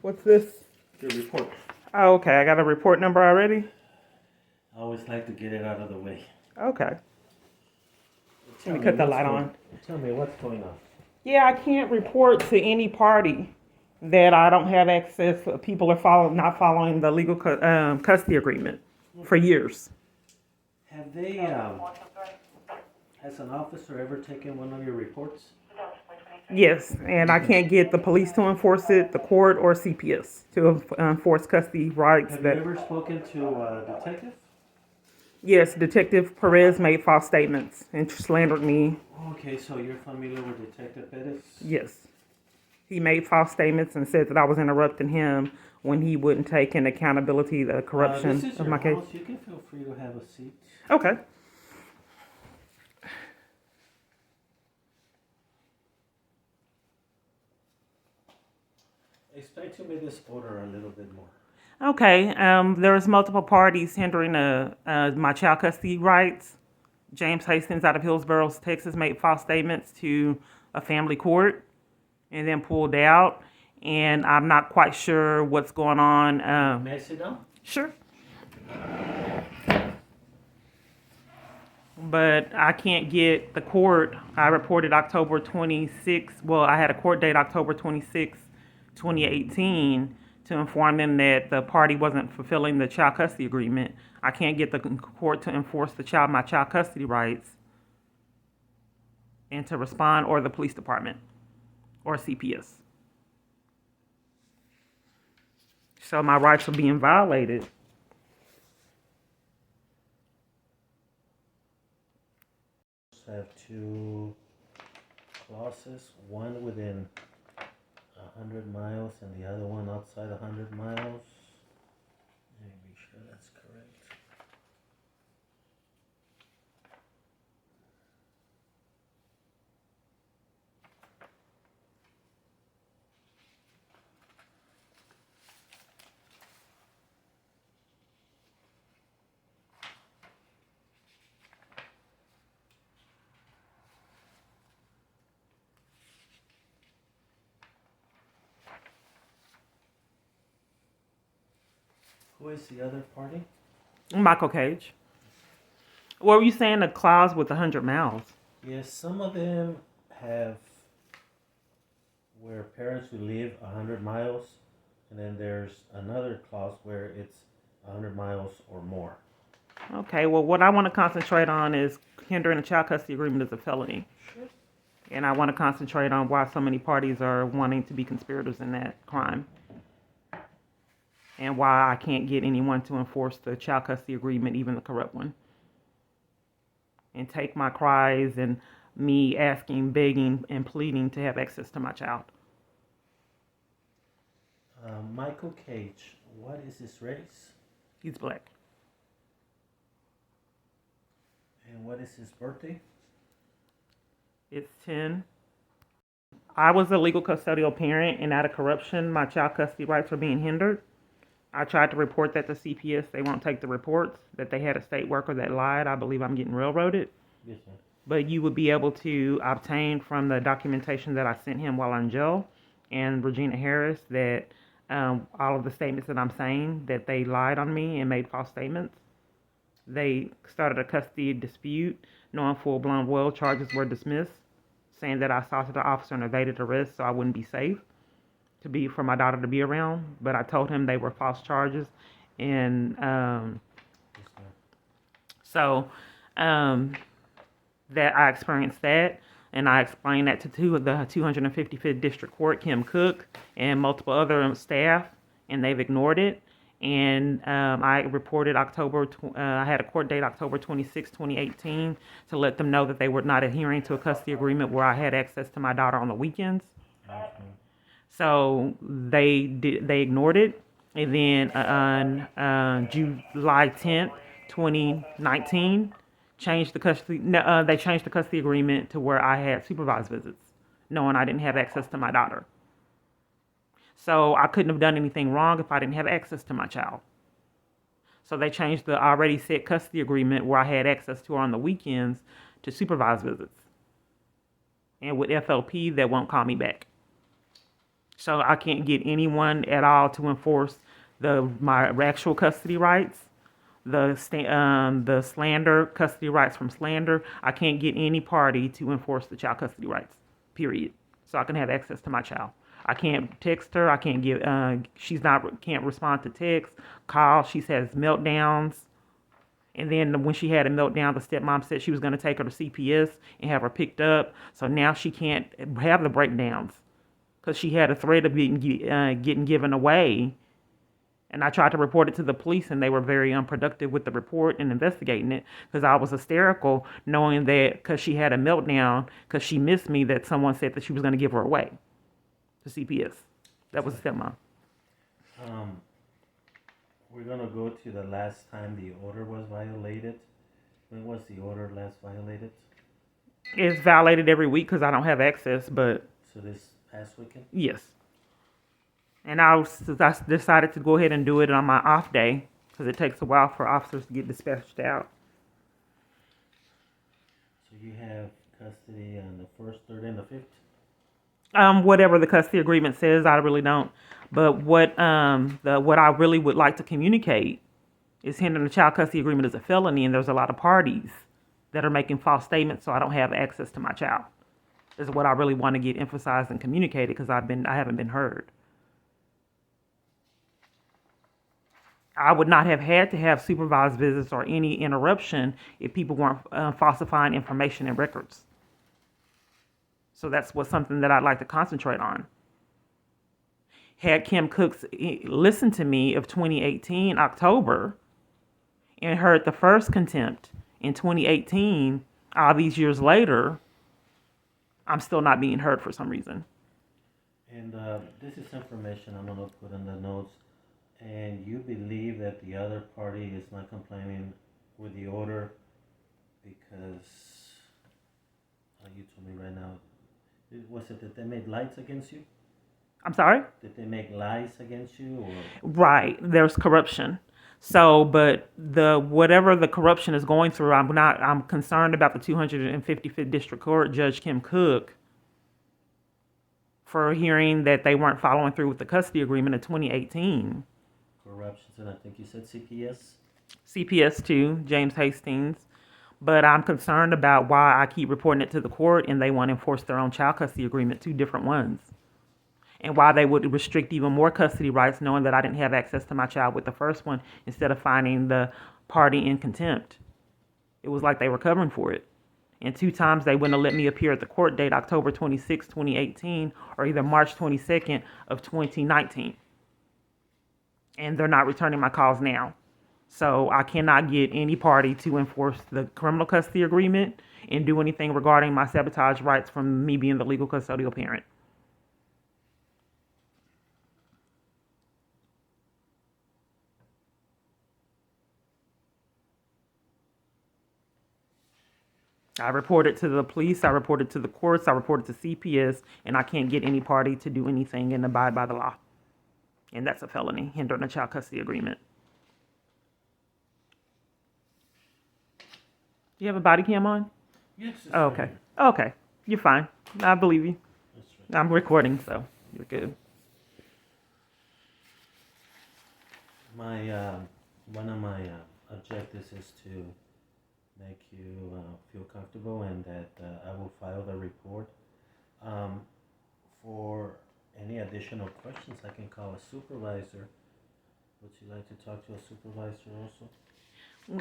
What's this? Your report. Oh, okay. I got a report number already. I always like to get it out of the way. Okay. Tell Let me cut the what's light going- on. Tell me what's going on. Yeah, I can't report to any party that I don't have access. People are not following the legal custody agreement for years. Have they, has an officer ever taken one of your reports? Yes, and I can't get the police to enforce it, the court, or CPS to enforce custody rights. Have you ever spoken to a detective? Yes, Detective Perez made false statements and slandered me. Okay, so you're familiar with Detective Perez? Yes. He made false statements and said that I was interrupting him when he wouldn't take in accountability the corruption This is of your my case. house. You can feel free to have a seat. Okay. Explain to me this order a little bit more. Okay. There's multiple parties hindering my child custody rights. James Hastings out of Hillsborough, Texas, made false statements to a family court and then pulled out. And I'm not quite sure what's going on. May I sit down? Sure. But I can't get the court. I reported October 26th. Well, I had a court date October 26th, 2018, to inform them that the party wasn't fulfilling the child custody agreement. I can't get the court to enforce my child custody rights and to respond, or the police department or CPS. So my rights are being violated. Have two clauses, one within 100 miles and the other one outside 100 miles. Let me be sure that's correct. Who is the other party? Michael Cage. What were you saying? The clause with 100 miles? Yes, some of them have where parents who live 100 miles, and then there's another clause where it's 100 miles or more. Okay, well, what I want to concentrate on is hindering a child custody agreement is a felony. Sure. And I want to concentrate on why so many parties are wanting to be conspirators in that crime. And why I can't get anyone to enforce the child custody agreement, even the corrupt one. And take my cries and me asking, begging, and pleading to have access to my child. Michael Cage, what is his race? He's black. And what is his birthday? It's 10. I was a legal custodial parent, and out of corruption, my child custody rights were being hindered. I tried to report that to CPS. They won't take the reports, that they had a state worker that lied. I believe I'm getting railroaded. Yes, sir. But you would be able to obtain from the documentation that I sent him while in jail and Regina Harris that all of the statements that I'm saying, that they lied on me and made false statements. They started a custody dispute, knowing full-blown well charges were dismissed, saying that I assaulted the officer and evaded arrest so I wouldn't be safe for my daughter to be around. But I told him they were false charges. And Yes, sir. so that I experienced that. And I explained that to the 255th District Court, Kim Cook, and multiple other staff, and they've ignored it. And I reported I had a court date October 26, 2018, to let them know that they were not adhering to a custody agreement where I had access to my daughter on the weekends. Okay. So they ignored it. And then on July 10th, 2019, they changed the custody agreement to where I had supervised visits, knowing I didn't have access to my daughter. So I couldn't have done anything wrong if I didn't have access to my child. So they changed the already set custody agreement where I had access to her on the weekends to supervised visits. And with FLP, they won't call me back. So I can't get anyone at all to enforce my actual custody rights, the slander custody rights from slander. I can't get any party to enforce the child custody rights. Period. So I can have access to my child. I can't text her. I can't give. She's not can't respond to text, call. She has meltdowns. And then when she had a meltdown, the stepmom said she was going to take her to CPS and have her picked up. So now she can't have the breakdowns because she had a threat of getting given away. And I tried to report it to the police, and they were very unproductive with the report and investigating it because I was hysterical knowing that because she had a meltdown because she missed me that someone said that she was going to give her away to CPS. That was a stepmom. Um, we're gonna go to the last time the order was violated. When was the order last violated? It's violated every week because I don't have access, but So this past weekend? yes. And I decided to go ahead and do it on my off day because it takes a while for officers to get dispatched out. So you have custody on the first, third, and the fifth? Whatever the custody agreement says, I really don't. But what I really would like to communicate is hindering the child custody agreement is a felony, and there's a lot of parties that are making false statements, so I don't have access to my child. Is what I really want to get emphasized and communicated because I haven't been heard. I would not have had to have supervised visits or any interruption if people weren't falsifying information and records. So that's something that I'd like to concentrate on. Had Kim Cooks listened to me of 2018 October and heard the first contempt in 2018, all these years later, I'm still not being heard for some reason. And this is information I'm gonna put in the notes. And you believe that the other party is not complying with the order because you told me right now. Was it that they made lies against you? I'm sorry? Did they make lies against you, or Right. There's corruption. So, but whatever the corruption is going through, I'm concerned about the 255th District Court Judge Kim Cook for hearing that they weren't following through with the custody agreement in 2018. corruptions? And I think you said CPS. CPS 2, James Hastings. But I'm concerned about why I keep reporting it to the court and they want to enforce their own child custody agreement, two different ones. And why they would restrict even more custody rights knowing that I didn't have access to my child with the first one instead of finding the party in contempt. It was like they were covering for it. And 2 times they wouldn't have let me appear at the court date, October 26, 2018, or either March 22nd of 2019. And they're not returning my calls now. So I cannot get any party to enforce the criminal custody agreement and do anything regarding my sabotage rights from me being the legal custodial parent. I reported to the police, I reported to the courts, I reported to CPS, and I can't get any party to do anything and abide by the law. And that's a felony, hindering a child custody agreement. You have a body cam on? Yes. Oh, okay. Okay. You're fine. I believe you. That's right. I'm recording, so you're good. My one of my objectives is to make you feel comfortable, and that I will file the report. For any additional questions, I can call a supervisor. Would you like to talk to a supervisor also?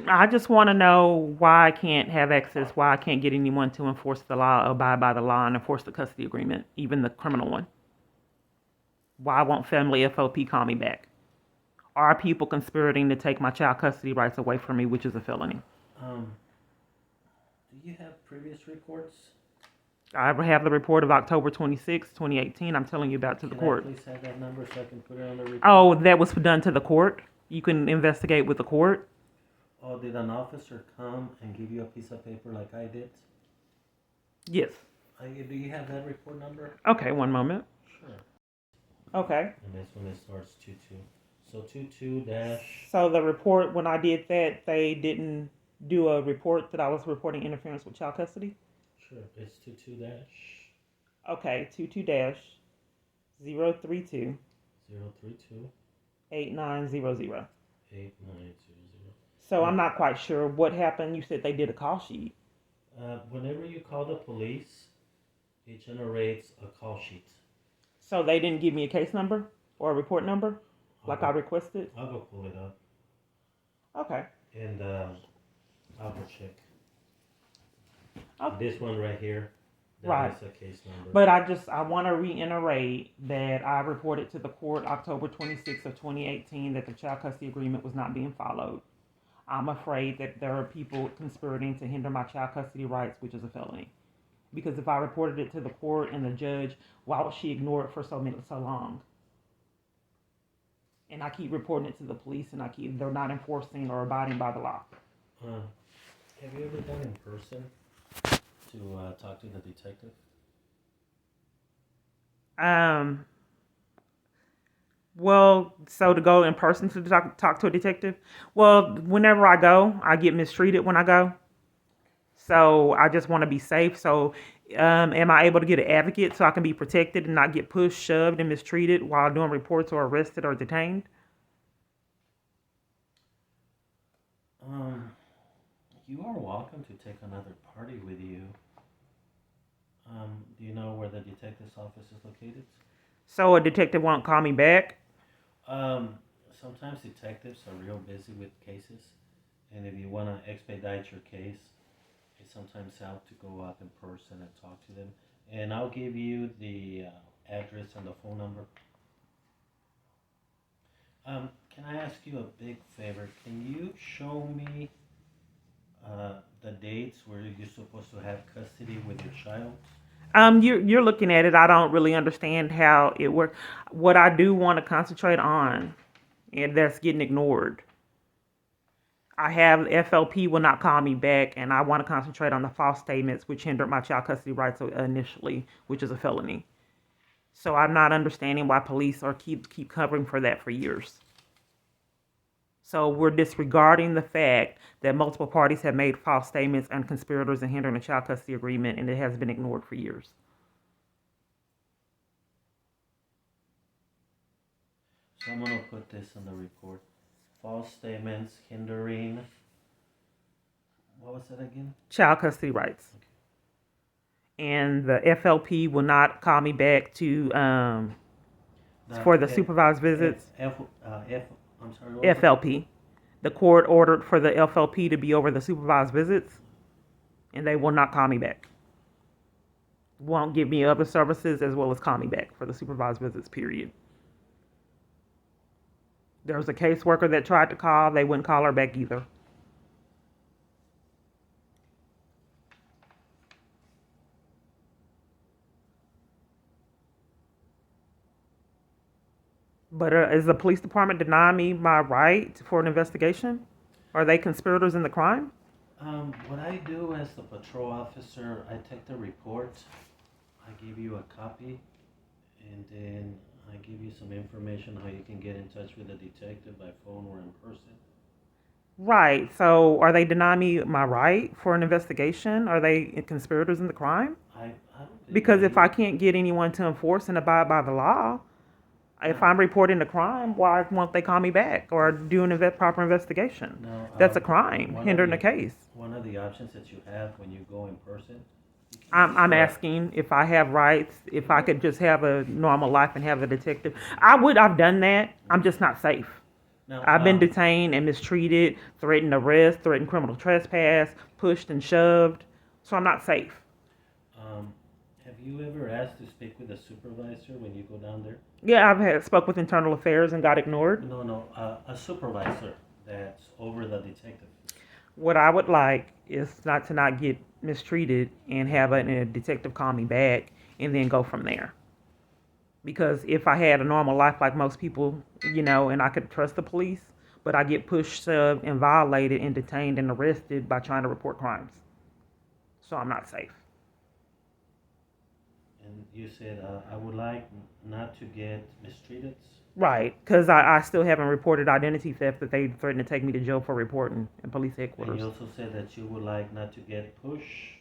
I just want to know why I can't have access, why I can't get anyone to enforce the law, abide by the law, and enforce the custody agreement, even the criminal one. Why won't Family FOP call me back? Are people conspiring to take my child custody rights away from me, which is a felony? Do you have previous reports? I have the report of October 26, 2018. I'm telling you about to the Can court. I please have that number so I can put it on the report? Oh, that was done to the court? You can investigate with the court? Oh, did an officer come and give you a piece of paper like I did? Yes. Do you have that report number? Okay, one moment. Sure. Okay. And that's when it starts 22. So 22 dash. So the report, when I did that, they didn't do a report that I was reporting interference with child custody? Sure, it's 22 dash. Okay, 22 dash 032 032 8900. 8900. So Yeah. I'm not quite sure what happened. You said they did a call sheet. Whenever you call the police, it generates a call sheet. So they didn't give me a case number or a report number I'll like I go. requested? I'll go pull it up Okay. and I'll go check. Okay. This one right here, that Right. is a case number. But I want to reiterate that I reported to the court October 26th of 2018 that the child custody agreement was not being followed. I'm afraid that there are people conspiring to hinder my child custody rights, which is a felony. Because if I reported it to the court and the judge, why would she ignore it for so long? And I keep reporting it to the police, and they're not enforcing or abiding by the law. Have you ever gone in person to talk to the detective? Well, so to go in person to talk to a detective? Well, whenever I go, I get mistreated when I go. So I just want to be safe. So, am I able to get an advocate so I can be protected and not get pushed, shoved, and mistreated while doing reports or arrested or detained? Um, you are welcome to take another party with you. Do you know where the detective's office is located? So a detective won't call me back? Sometimes detectives are real busy with cases, and if you want to expedite your case, it sometimes helps to go up in person and talk to them. And I'll give you the address and the phone number. Can I ask you a big favor? Can you show me the dates where you're supposed to have custody with your child? You're looking at it. I don't really understand how it works. What I do want to concentrate on, and that's getting ignored. I have FLP will not call me back, and I want to concentrate on the false statements which hindered my child custody rights initially, which is a felony. So I'm not understanding why police are keep covering for that for years. So we're disregarding the fact that multiple parties have made false statements and conspirators in hindering the child custody agreement, and it has been ignored for years. So I'm gonna put this in the report. False statements hindering. What was that again? Child custody rights. And the FLP will not call me back to for the supervised visits. I'm sorry. What was it? FLP. The court ordered for the FLP to be over the supervised visits, and they will not call me back. Won't give me other services as well as call me back for the supervised visits, period. There was a caseworker that tried to call. They wouldn't call her back either. But is the police department denying me my right for an investigation? Are they conspirators in the crime? What I do as the patrol officer, I take the report, I give you a copy, and then I give you some information how you can get in touch with a detective by phone or in person. Right. So are they denying me my right for an investigation? Are they conspirators in the crime? I don't think Because they if I can't get anyone to enforce and abide by the law, if I'm reporting the crime, why won't they call me back or do an proper investigation? No, That's a crime, hindering the case. one of the options that you have when you go in person. I'm asking if I have rights, if I could just have a normal life and have a detective. I've done that. I'm just not safe. Now, I've been detained and mistreated, threatened arrest, threatened criminal trespass, pushed and shoved. So I'm not safe. Have you ever asked to speak with a supervisor when you go down there? Yeah, spoke with internal affairs and got ignored. No, a supervisor that's over the detective. What I would like is not get mistreated and have a detective call me back and then go from there. Because if I had a normal life like most people, and I could trust the police, but I get pushed, shoved, and violated and detained and arrested by trying to report crimes. So I'm not safe. And you said, I would like not to get mistreated. Right, because I still haven't reported identity theft that they threatened to take me to jail for reporting in police And headquarters. you also said that you would like not to get pushed.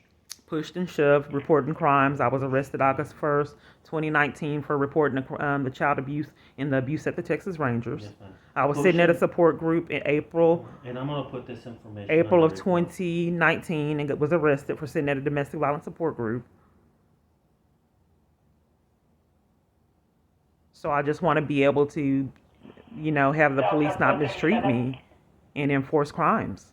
pushed and shoved, reporting crimes. I was arrested August 1st, 2019 for reporting the child abuse and the abuse at the Texas Rangers. Yes, ma'am. I was sitting at a Pushing- support group in April And I'm gonna put this information. April on of the report. 2019 and was arrested for sitting at a domestic violence support group. So I just want to be able to, have the police not mistreat me and enforce crimes.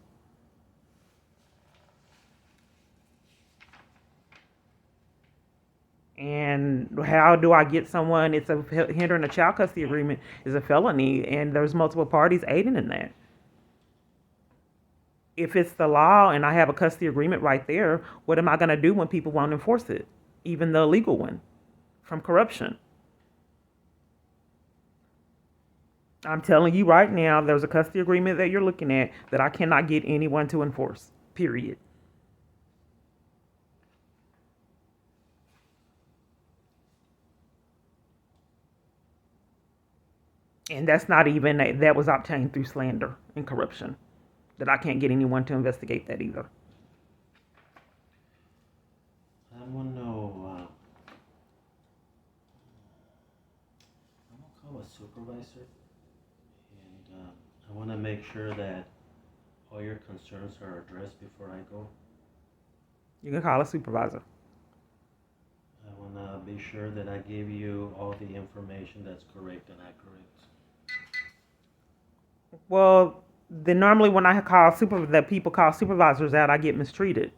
And how do I get someone? It's a hindering a child custody agreement is a felony, and there's multiple parties aiding in that. If it's the law and I have a custody agreement right there, what am I going to do when people won't enforce it, even the illegal one, from corruption? I'm telling you right now, there's a custody agreement that you're looking at that I cannot get anyone to enforce, period. And that's not even, that was obtained through slander and corruption, that I can't get anyone to investigate that either. I wanna know, I'm gonna call a supervisor, and I wanna make sure that all your concerns are addressed before I go. You can call a supervisor. I wanna be sure that I give you all the information that's correct and accurate. Well, then normally when I call that people call supervisors out, I get mistreated.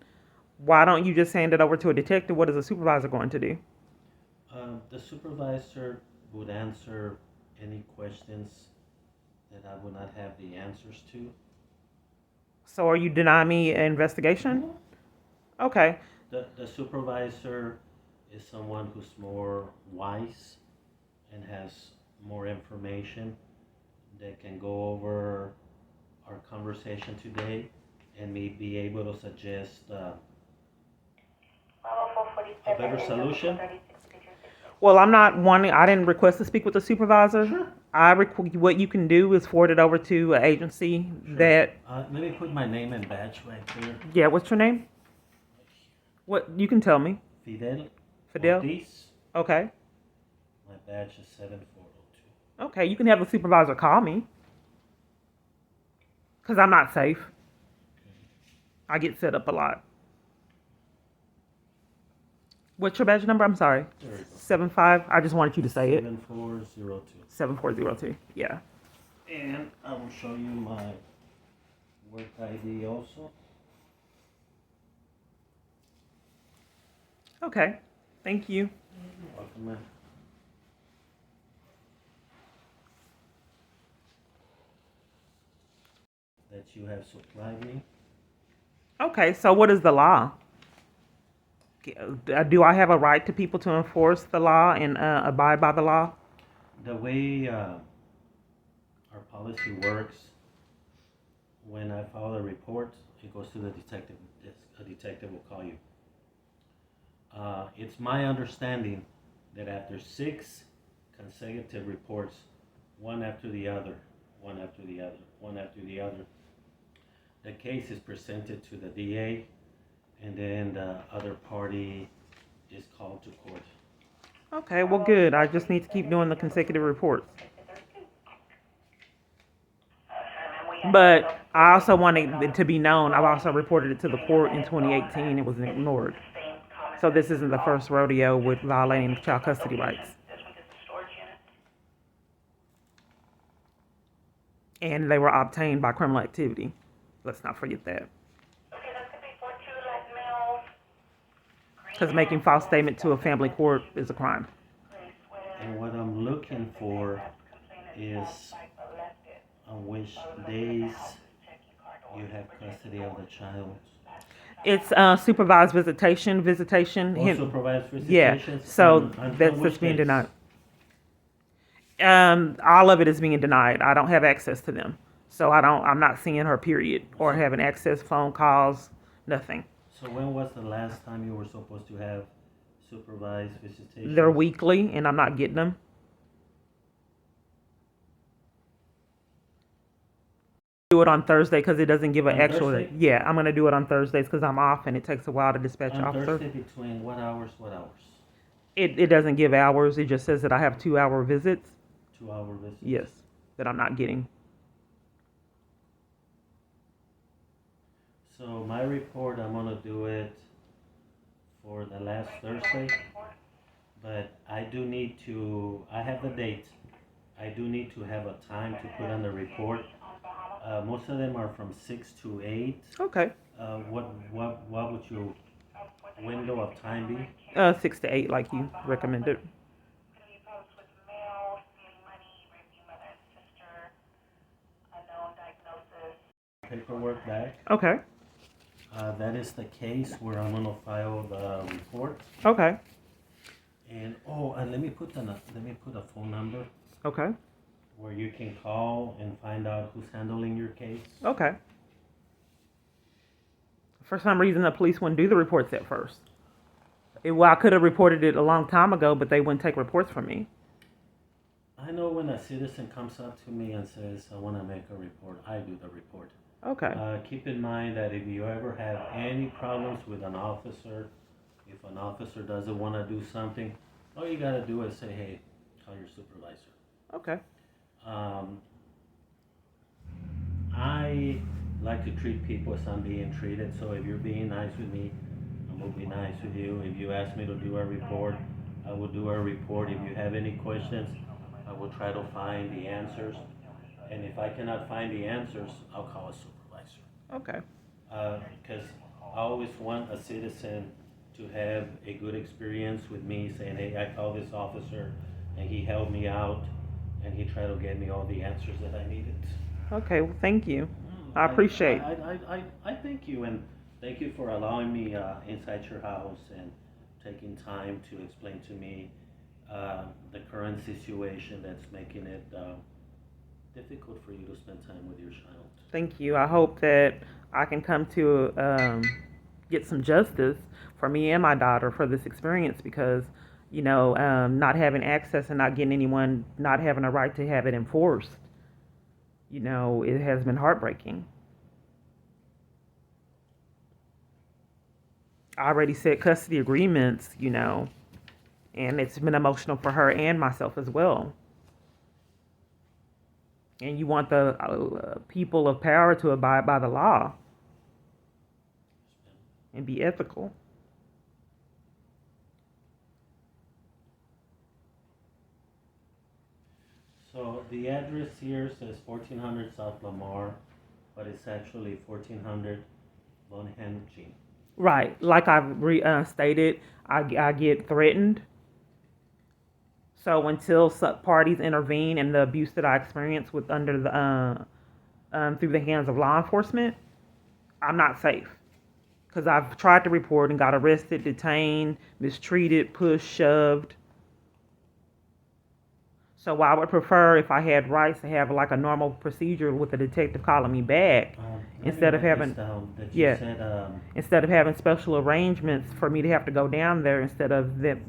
Why don't you just hand it over to a detective? What is a supervisor going to do? The supervisor would answer any questions that I would not have the answers to. So are you denying me an investigation? Okay. The supervisor is someone who's more wise and has more information that can go over our conversation today and may be able to suggest a better solution. Well, I'm not wanting, I didn't request to speak with the supervisor. Sure. What you can do is forward it over to an agency that, Let me put my name and badge right there. yeah, what's your name? What, you can tell me. Fidel. Fidel? Ortiz. Okay. My badge is 7402. Okay, you can have the supervisor call me. Because I'm not safe. I get set up a lot. What's your badge number? I'm sorry. There we go. 75. I just wanted you to say it. 7402. 7402. Yeah. And I will show you my work ID also. Okay. Thank you. Welcome, ma'am. That you have supplied me. Okay, so what is the law? Do I have a right to people to enforce the law and abide by the law? The way our policy works, when I file a report, it goes to the detective. A detective will call you. It's my understanding that after 6 consecutive reports, one after the other, one after the other, one after the other, the case is presented to the DA, and then the other party is called to court. Okay, well, good. I just need to keep doing the consecutive reports. But I also wanted it to be known, I've also reported it to the court in 2018. It was ignored. So this isn't the first rodeo with violating child custody rights. And they were obtained by criminal activity. Let's not forget that. Because making false statement to a family court is a crime. And what I'm looking for is on which days you have custody of the child. It's supervised visitation. Also provides Yeah, visitations. so on that's which being days? denied. All of it is being denied. I don't have access to them, so I'm not seeing her, period, or having access, phone calls, nothing. So when was the last time you were supposed to have supervised visitations? They're weekly, and I'm not getting them. Do it on Thursday because it doesn't give an On actual. Thursday? Yeah, I'm gonna do it on Thursdays because I'm off and it takes a while to dispatch On officer. Thursday between what hours? What hours? It doesn't give hours. It just says that I have 2 hour visits. 2 hour visits. Yes, that I'm not getting. So my report, I'm gonna do it for the last Thursday, but I do need to. I have the date. I do need to have a time to put on the report. Most of them are from 6 to 8. Okay. What would your window of time be? 6 to 8, like you recommended. Paperwork back. Okay. That is the case where I'm gonna file the report. Okay. And let me put a phone number Okay. where you can call and find out who's handling your case. Okay. For some reason, the police wouldn't do the reports at first. Well, I could have reported it a long time ago, but they wouldn't take reports from me. I know when a citizen comes up to me and says, I want to make a report, I do the report. Okay. Keep in mind that if you ever have any problems with an officer, if an officer doesn't want to do something, all you got to do is say, hey, call your supervisor. Okay. I like to treat people as I'm being treated, so if you're being nice with me, I'm going to be nice with you. If you ask me to do a report, I will do a report. If you have any questions, I will try to find the answers. And if I cannot find the answers, I'll call a supervisor. Okay. Because I always want a citizen to have a good experience with me saying, hey, I called this officer and he helped me out and he tried to get me all the answers that I needed. Okay. Well, thank you. I appreciate. I thank you, and thank you for allowing me inside your house and taking time to explain to me the current situation that's making it difficult for you to spend time with your child. Thank you. I hope that I can come to get some justice for me and my daughter for this experience because, not having access and not getting anyone, not having a right to have it enforced, it has been heartbreaking. I already said custody agreements, and it's been emotional for her and myself as well. And you want the people of power to abide by the law and be ethical. So the address here says 1400 South Lamar, but it's actually 1400 Bonham G. Right. Like I've stated, I get threatened. So until parties intervene and the abuse that I experience with under the through the hands of law enforcement, I'm not safe. Because I've tried to report and got arrested, detained, mistreated, pushed, shoved. So I would prefer if I had rights to have like a normal procedure with a detective calling me back instead of having Yeah. instead of having special arrangements for me to have to go down there instead of them,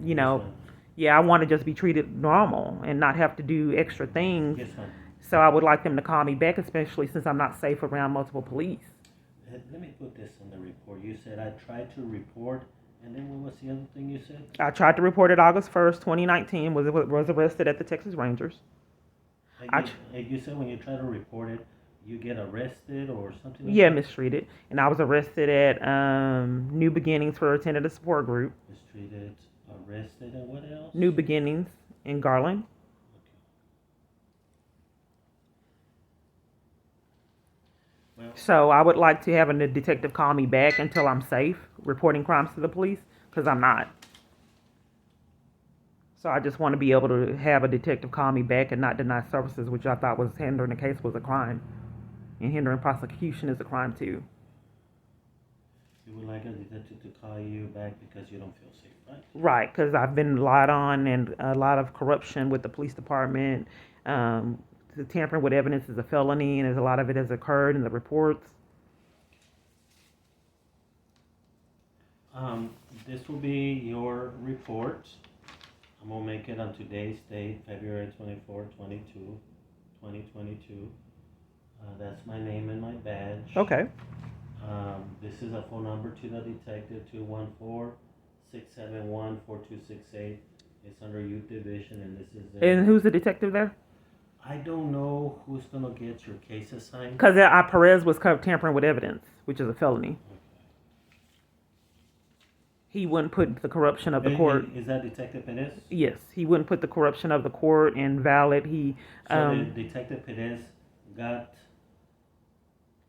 I want to just be treated normal and not have to do extra things. Yes, ma'am. So I would like them to call me back, especially since I'm not safe around multiple police. Let me put this in the report. You said I tried to report, and then what was the other thing you said? I tried to report it August 1st, 2019, was arrested at the Texas Rangers. You said when you try to report it, you get arrested or something? Yeah, mistreated. And I was arrested at New Beginnings for attending a support group. Mistreated, arrested, and what else? New Beginnings in Garland. Well, So I would like to have a detective call me back until I'm safe reporting crimes to the police, because I'm not. So I just want to be able to have a detective call me back and not deny services, which I thought was hindering the case was a crime. And hindering prosecution is a crime too. you would like a detective to call you back because you don't feel safe, right? Right, because I've been lied on and a lot of corruption with the police department. The tampering with evidence is a felony, and there's a lot of it has occurred in the reports. This will be your report. I'm gonna make it on today's date, February 24, 2022. That's my name and my badge. Okay. This is a phone number to the detective, 214-671-4268. It's under youth division, and this is And who's the detective there? I don't know who's gonna get your case assigned. Because Perez was tampering with evidence, which is a felony. He wouldn't put the corruption of the court. Is that Detective Perez? Yes, he wouldn't put the corruption of the court invalid. So the Detective Perez got,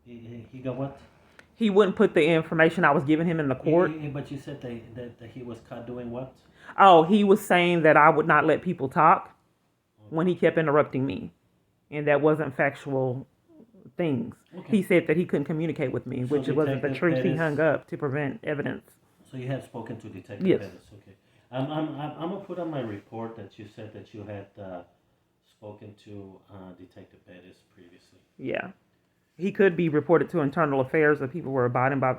he got what? He wouldn't put the information I was giving him in the court. But you said that he was caught doing what? Oh, he was saying that I would not let people talk when he kept interrupting me, and that wasn't factual things. Okay. He said that he couldn't communicate with me, So which wasn't the Detective truth. He Perez- hung up to prevent evidence. So you have spoken to Detective Yes. Perez, okay. I'm gonna put on my report that you said that you had spoken to Detective Perez previously. Yeah. He could be reported to internal affairs if people were abiding by the